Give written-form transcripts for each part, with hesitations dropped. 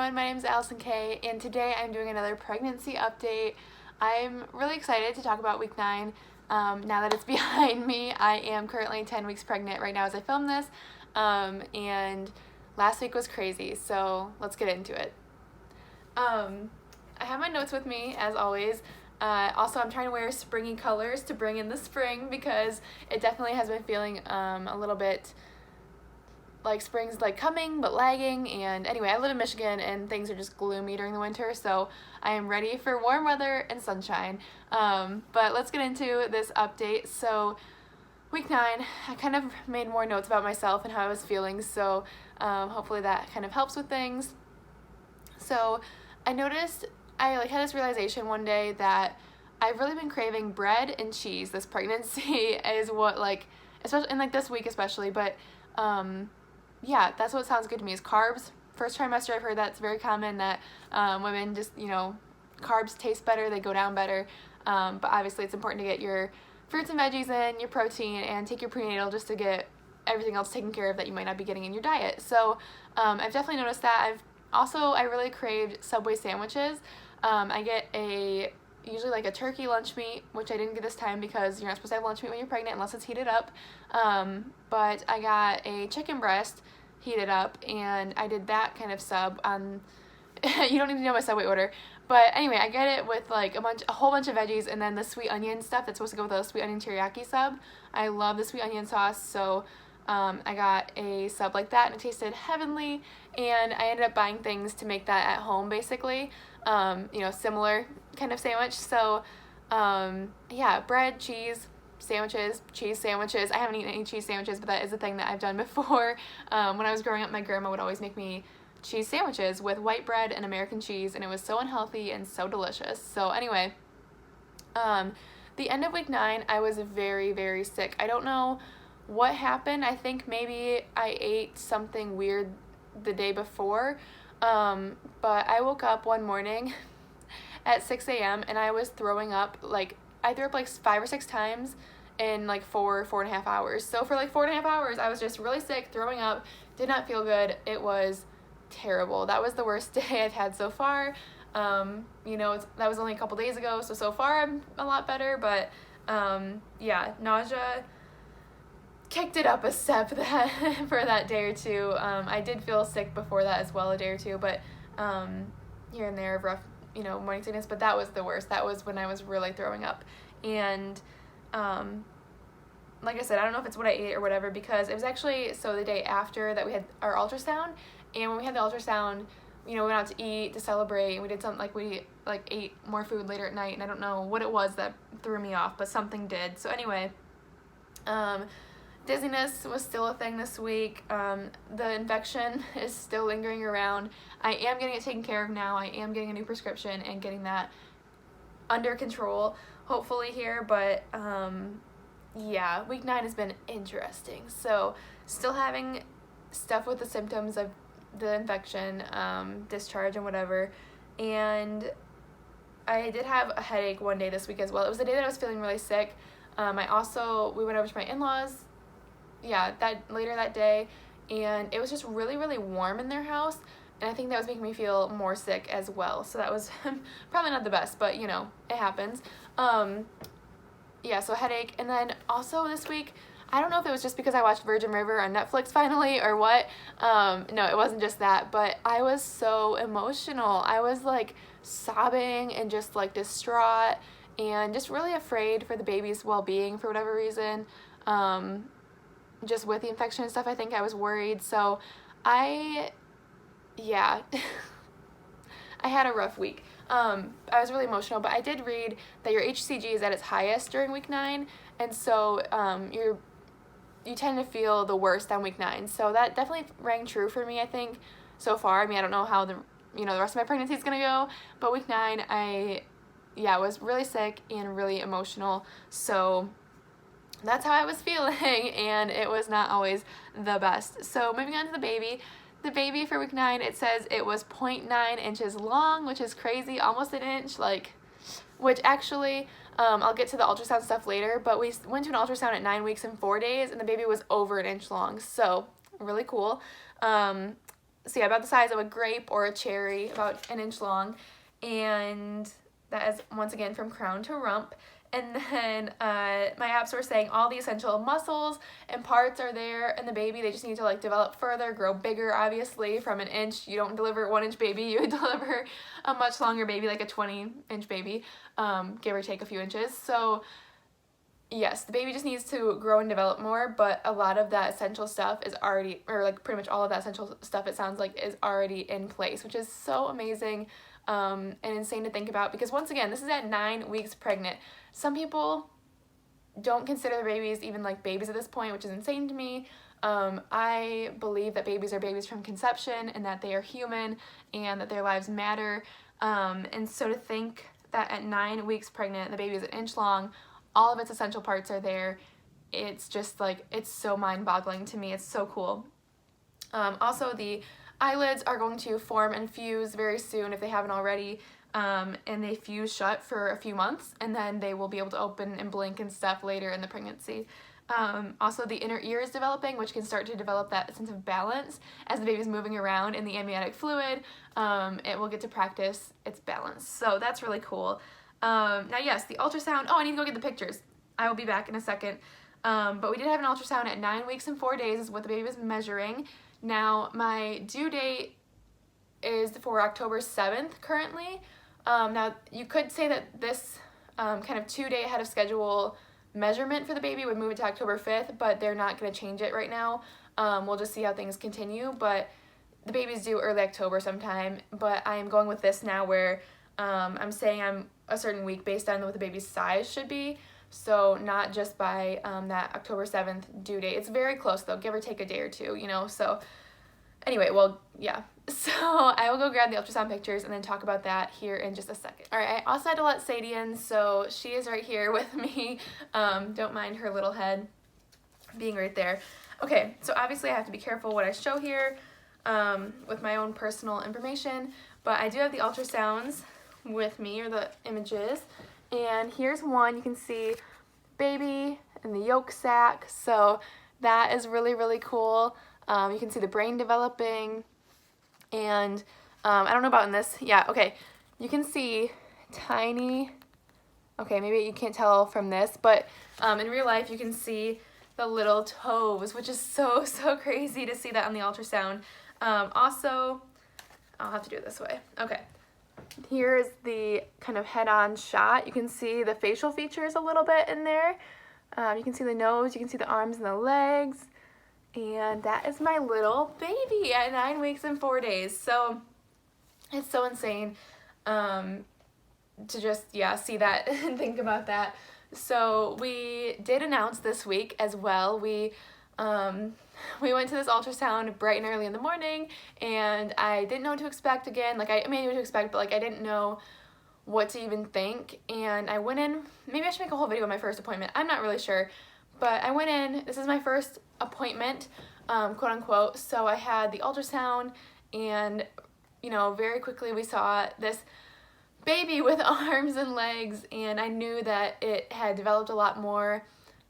everyone, my name is Alison Kay, and today I'm doing another pregnancy update. I'm really excited to talk about week 9 now that it's behind me. I am currently 10 weeks pregnant right now as I film this, and last week was crazy, so let's get into it. I have my notes with me, as always. Also, I'm trying to wear springy colors to bring in the spring because it definitely has been feeling a little bit like spring's like coming but lagging. And anyway, I live in Michigan and things are just gloomy during the winter, so I am ready for warm weather and sunshine. But let's get into this update. So week 9, I kind of made more notes about myself and how I was feeling, so hopefully that kind of helps with things. So I noticed I had this realization one day that I've really been craving bread and cheese this pregnancy is what, especially in this week especially, but yeah, that's what sounds good to me is carbs. First trimester, I've heard that's very common that women just, carbs taste better, they go down better, but obviously it's important to get your fruits and veggies in, your protein, and take your prenatal just to get everything else taken care of that you might not be getting in your diet. So I've definitely noticed that. I really craved Subway sandwiches. I get usually a turkey lunch meat, which I didn't get this time because you're not supposed to have lunch meat when you're pregnant unless it's heated up. But I got a chicken breast heated up, and I did that kind of sub on. You don't need to know my Subway order, but anyway, I get it with a whole bunch of veggies, and then the sweet onion stuff that's supposed to go with the sweet onion teriyaki sub. I love the sweet onion sauce, so I got a sub like that, and it tasted heavenly. And I ended up buying things to make that at home, basically. Similar kind of sandwich. So yeah, bread, cheese sandwiches. I haven't eaten any cheese sandwiches, but that is a thing that I've done before. When I was growing up, my grandma would always make me cheese sandwiches with white bread and American cheese, and it was so unhealthy and so delicious. So anyway, the end of week 9, I was very, very sick. I don't know what happened. I think maybe I ate something weird the day before, but I woke up one morning at 6 a.m. and I was throwing up. I threw up 5 or 6 times in 4.5 hours. So for 4.5 hours, I was just really sick, throwing up, did not feel good. It was terrible. That was the worst day I've had so far. That was only a couple days ago, so far I'm a lot better, but yeah, nausea kicked it up a step for that day or two. I did feel sick before that as well, a day or two, but here and there of rough, morning sickness, but that was the worst. That was when I was really throwing up. And like I said, I don't know if it's what I ate or whatever, because it was actually the day after that we had our ultrasound, and when we had the ultrasound, we went out to eat to celebrate, and we did something we ate more food later at night, and I don't know what it was that threw me off, but something did. So anyway, dizziness was still a thing this week. The infection is still lingering around. I am getting it taken care of now. I am getting a new prescription and getting that under control, hopefully here, but yeah, week 9 has been interesting. So still having stuff with the symptoms of the infection, discharge and whatever, and I did have a headache one day this week as well. It was the day that I was feeling really sick. We went over to my in-laws later that day, and it was just really, really warm in their house, and I think that was making me feel more sick as well. So that was probably not the best, but it happens. So headache. And then also this week, I don't know if it was just because I watched Virgin River on Netflix finally or what. No, it wasn't just that, but I was so emotional. I was sobbing and just distraught and just really afraid for the baby's well-being for whatever reason. Just with the infection and stuff, I think I was worried. So I had a rough week. I was really emotional, but I did read that your HCG is at its highest during week 9, and so you tend to feel the worst on week 9. So that definitely rang true for me, I think, so far. I mean, I don't know how the rest of my pregnancy is gonna go, but week 9, I was really sick and really emotional. So that's how I was feeling, and it was not always the best. So moving on to the baby. The baby for week 9, it says it was 0.9 inches long, which is crazy, almost an inch, which actually, I'll get to the ultrasound stuff later, but we went to an ultrasound at 9 weeks and 4 days, and the baby was over an inch long, so really cool. so yeah, about the size of a grape or a cherry, about an inch long. And that is, once again, from crown to rump. And then my apps were saying all the essential muscles and parts are there in the baby. They just need to like develop further, grow bigger, obviously. From an inch, you don't deliver a 1-inch baby, you deliver a much longer baby, like a 20-inch baby, give or take a few inches. So yes, the baby just needs to grow and develop more, but a lot of that essential stuff is already, or like pretty much all of that essential stuff, it sounds like, is already in place, which is so amazing and insane to think about, because once again, this is at 9 weeks pregnant. Some people don't consider their babies even like babies at this point, which is insane to me. I believe that babies are babies from conception and that they are human and that their lives matter. And so to think that at 9 weeks pregnant, the baby is an inch long, all of its essential parts are there, it's just like, it's so mind-boggling to me. It's so cool. Also, the eyelids are going to form and fuse very soon if they haven't already, and they fuse shut for a few months, and then they will be able to open and blink and stuff later in the pregnancy. Also, the inner ear is developing, which can start to develop that sense of balance as the baby's moving around in the amniotic fluid. It will get to practice its balance, so that's really cool. Now, yes, the ultrasound. Oh, I need to go get the pictures. I will be back in a second. But we did have an ultrasound at 9 weeks and 4 days is what the baby was measuring. Now, my due date is for October 7th currently. Now, you could say that this kind of 2-day ahead of schedule measurement for the baby would move it to October 5th, but they're not going to change it right now. We'll just see how things continue, but the baby's due early October sometime, but I am going with this now where I'm saying I'm a certain week based on what the baby's size should be, so not just by that October 7th due date. It's very close though, give or take a day or two, you know, so anyway, well, yeah. So I will go grab the ultrasound pictures and then talk about that here in just a second. All right, I also had to let Sadie in, so she is right here with me. Don't mind her little head being right there. Okay, so obviously I have to be careful what I show here with my own personal information, but I do have the ultrasounds with me, or the images, and here's one. You can see baby and the yolk sac, so that is really, really cool. You can see the brain developing, and I don't know about in this, yeah, okay, you can see tiny, okay, maybe you can't tell from this, but in real life you can see the little toes, which is so, so crazy to see that on the ultrasound. Also, I'll have to do it this way, okay. Here's the kind of head-on shot. You can see the facial features a little bit in there. You can see the nose, you can see the arms and the legs. And that is my little baby at 9 weeks and 4 days. So it's so insane to just, yeah, see that and think about that. So we did announce this week as well. We went to this ultrasound bright and early in the morning, and I didn't know what to expect again. Like, I knew what to expect, but like I didn't know what to even think. And I went in, maybe I should make a whole video on my first appointment. I'm not really sure, but I went in, this is my first appointment, quote unquote. So I had the ultrasound, and you know, very quickly we saw this baby with arms and legs, and I knew that it had developed a lot more.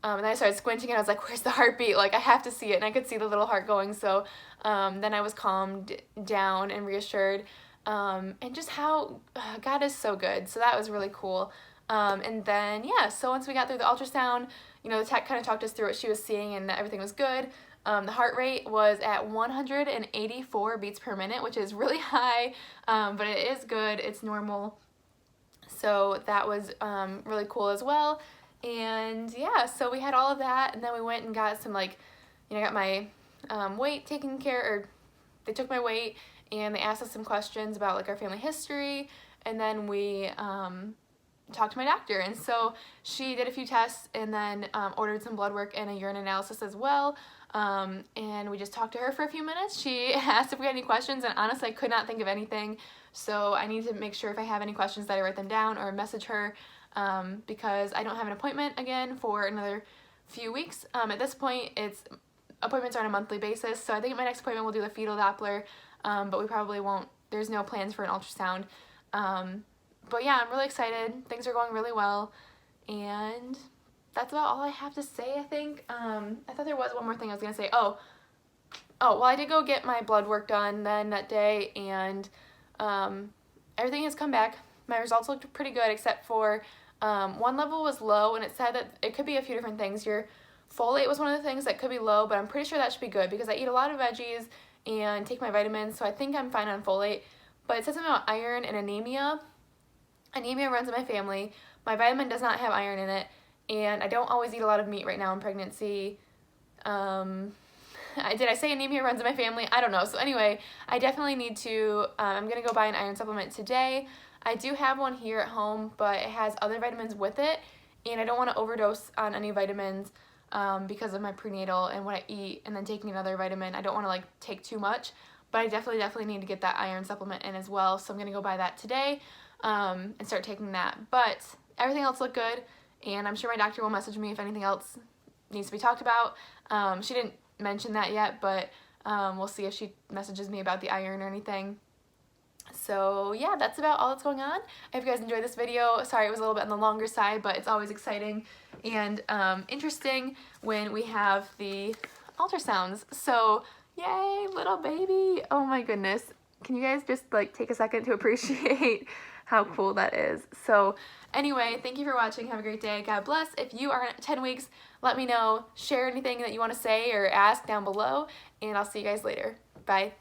And then I started squinting and I was like, where's the heartbeat? Like, I have to see it. And I could see the little heart going. So then I was calmed down and reassured. And just how God is so good. So that was really cool. And then, yeah, so once we got through the ultrasound, you know, the tech kind of talked us through what she was seeing and that everything was good. The heart rate was at 184 beats per minute, which is really high, but it is good. It's normal. So that was really cool as well. And yeah, so we had all of that, and then we went and got some, like, you know, got my weight taken care, or they took my weight, and they asked us some questions about like our family history, and then we talked to my doctor. And so she did a few tests, and then ordered some blood work and a urine analysis as well. And we just talked to her for a few minutes. She asked if we had any questions, and honestly I could not think of anything, so I need to make sure if I have any questions that I write them down or message her, because I don't have an appointment again for another few weeks. At this point, appointments are on a monthly basis, so I think at my next appointment we'll do the fetal Doppler, but we probably won't, there's no plans for an ultrasound. But yeah, I'm really excited. Things are going really well, and that's about all I have to say, I think. I thought there was one more thing I was going to say. Oh, oh, well, I did go get my blood work done then that day, and everything has come back. My results looked pretty good, except for one level was low, and it said that it could be a few different things. Your folate was one of the things that could be low, but I'm pretty sure that should be good because I eat a lot of veggies and take my vitamins, so I think I'm fine on folate. But it says something about iron and anemia. Anemia runs in my family. My vitamin does not have iron in it, and I don't always eat a lot of meat right now in pregnancy. Did I say anemia runs in my family? I don't know. So anyway, I definitely need to, I'm going to go buy an iron supplement today. I do have one here at home, but it has other vitamins with it, and I don't want to overdose on any vitamins because of my prenatal and what I eat, and then taking another vitamin. I don't want to like take too much, but I definitely need to get that iron supplement in as well. So I'm going to go buy that today and start taking that. But everything else looked good, and I'm sure my doctor will message me if anything else needs to be talked about. She didn't mention that yet, but we'll see if she messages me about the iron or anything. So yeah, that's about all that's going on. I hope you guys enjoyed this video. Sorry it was a little bit on the longer side, but it's always exciting and interesting when we have the ultrasounds. So yay, little baby. Oh my goodness. Can you guys just like take a second to appreciate how cool that is? So anyway, thank you for watching. Have a great day. God bless. If you are 10 weeks, let me know. Share anything that you want to say or ask down below, and I'll see you guys later. Bye.